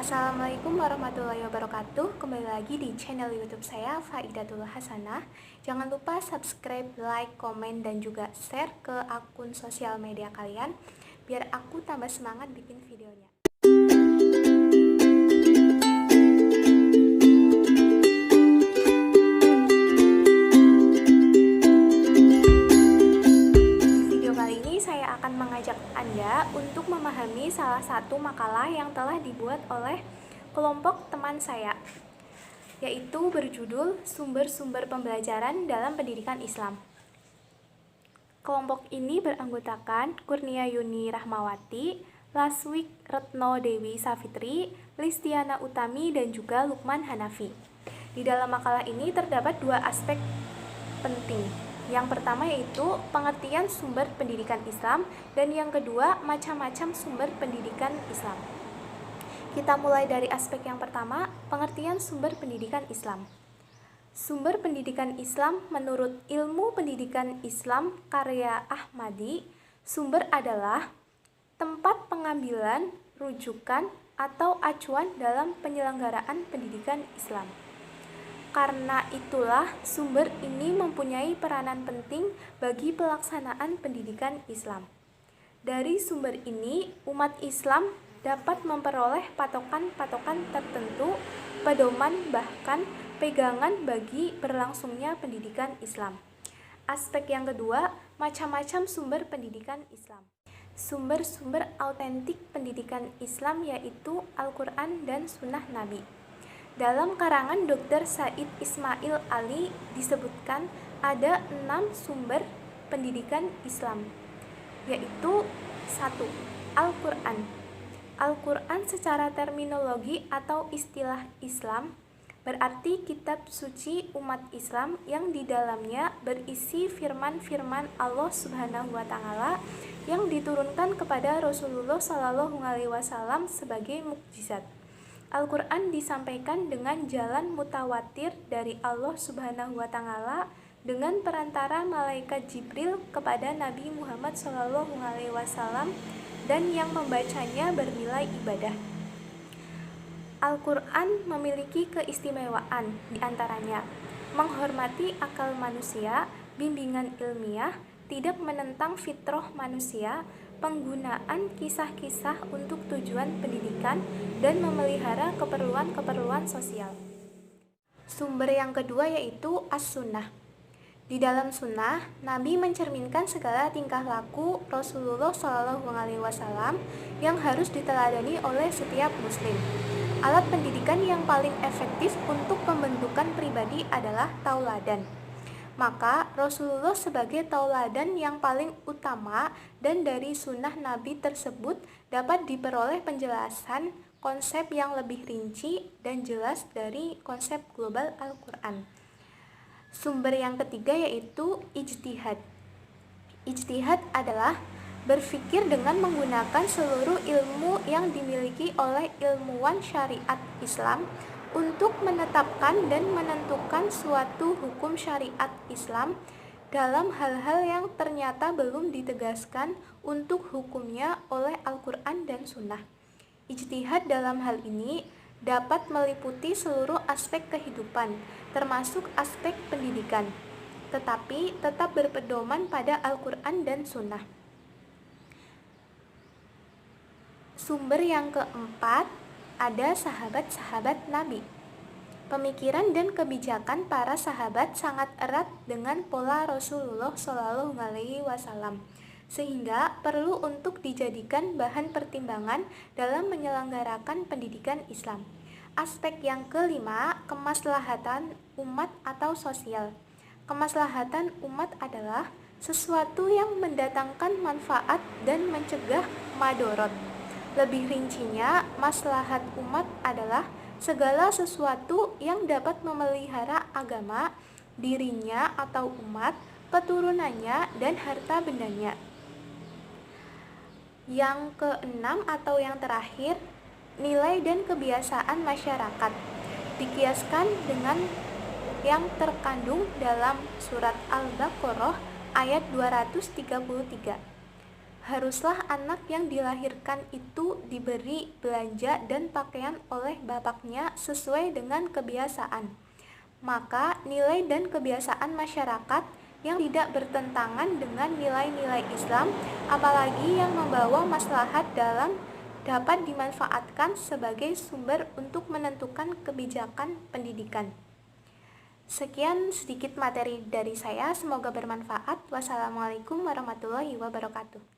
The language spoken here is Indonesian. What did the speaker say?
Assalamualaikum warahmatullahi wabarakatuh. Kembali lagi di channel YouTube saya, Faidatul Hasanah. Jangan lupa subscribe, like, komen, dan juga share ke akun sosial media kalian biar aku tambah semangat bikin videonya. Saya akan mengajak Anda untuk memahami salah satu makalah yang telah dibuat oleh kelompok teman saya, yaitu berjudul Sumber-sumber pembelajaran dalam pendidikan Islam. Kelompok ini beranggotakan Kurnia Yuni Rahmawati, Laswik Retno Dewi Savitri, Listiana Utami, dan juga Lukman Hanafi. Di dalam makalah ini terdapat dua aspek penting. Yang pertama yaitu pengertian sumber pendidikan Islam, dan yang kedua macam-macam sumber pendidikan Islam. Kita mulai dari aspek yang pertama, pengertian sumber pendidikan Islam. Sumber pendidikan Islam menurut Ilmu Pendidikan Islam karya Ahmadi, sumber adalah tempat pengambilan, rujukan, atau acuan dalam penyelenggaraan pendidikan Islam. Karena itulah sumber ini mempunyai peranan penting bagi pelaksanaan pendidikan Islam. Dari sumber ini, umat Islam dapat memperoleh patokan-patokan tertentu, pedoman bahkan pegangan bagi berlangsungnya pendidikan Islam. Aspek yang kedua, macam-macam sumber pendidikan Islam. Sumber-sumber autentik pendidikan Islam yaitu Al-Quran dan Sunnah Nabi. Dalam karangan Dr. Said Ismail Ali disebutkan ada 6 sumber pendidikan Islam, yaitu 1. Al-Quran. Al-Quran secara terminologi atau istilah Islam berarti kitab suci umat Islam yang di dalamnya berisi firman-firman Allah Subhanahu wa Ta'ala yang diturunkan kepada Rasulullah SAW sebagai mukjizat. Al-Quran disampaikan dengan jalan mutawatir dari Allah Subhanahu wa Ta'ala dengan perantara malaikat Jibril kepada Nabi Muhammad SAW dan yang membacanya bernilai ibadah. Al-Quran memiliki keistimewaan diantaranya menghormati akal manusia, bimbingan ilmiah, tidak menentang fitrah manusia, penggunaan kisah-kisah untuk tujuan pendidikan, dan memelihara keperluan-keperluan sosial. Sumber yang kedua yaitu As-Sunnah. Di dalam sunnah, Nabi mencerminkan segala tingkah laku Rasulullah SAW yang harus diteladani oleh setiap muslim. Alat pendidikan yang paling efektif untuk pembentukan pribadi adalah tauladan. Maka Rasulullah sebagai tauladan yang paling utama, dan dari sunnah Nabi tersebut dapat diperoleh penjelasan konsep yang lebih rinci dan jelas dari konsep global Al-Quran. Sumber yang ketiga yaitu ijtihad. Ijtihad adalah berpikir dengan menggunakan seluruh ilmu yang dimiliki oleh ilmuwan syariat Islam untuk menetapkan dan menentukan suatu hukum syariat Islam dalam hal-hal yang ternyata belum ditegaskan untuk hukumnya oleh Al-Quran dan Sunnah. Ijtihad dalam hal ini dapat meliputi seluruh aspek kehidupan, termasuk aspek pendidikan, tetapi tetap berpedoman pada Al-Quran dan Sunnah. Sumber yang keempat, ada sahabat-sahabat Nabi. Pemikiran dan kebijakan para sahabat sangat erat dengan pola Rasulullah SAW, sehingga perlu untuk dijadikan bahan pertimbangan dalam menyelenggarakan pendidikan Islam. Aspek yang kelima, kemaslahatan umat atau sosial. Kemaslahatan umat adalah sesuatu yang mendatangkan manfaat dan mencegah madorot. Lebih rincinya, maslahat umat adalah segala sesuatu yang dapat memelihara agama, dirinya atau umat, keturunannya, dan harta bendanya. Yang keenam atau yang terakhir, nilai dan kebiasaan masyarakat. Dikiaskan dengan yang terkandung dalam surat Al-Baqarah ayat 233. Haruslah anak yang dilahirkan itu diberi belanja dan pakaian oleh bapaknya sesuai dengan kebiasaan. Maka nilai dan kebiasaan masyarakat yang tidak bertentangan dengan nilai-nilai Islam, apalagi yang membawa maslahat dalam, dapat dimanfaatkan sebagai sumber untuk menentukan kebijakan pendidikan. Sekian sedikit materi dari saya, semoga bermanfaat. Wassalamualaikum warahmatullahi wabarakatuh.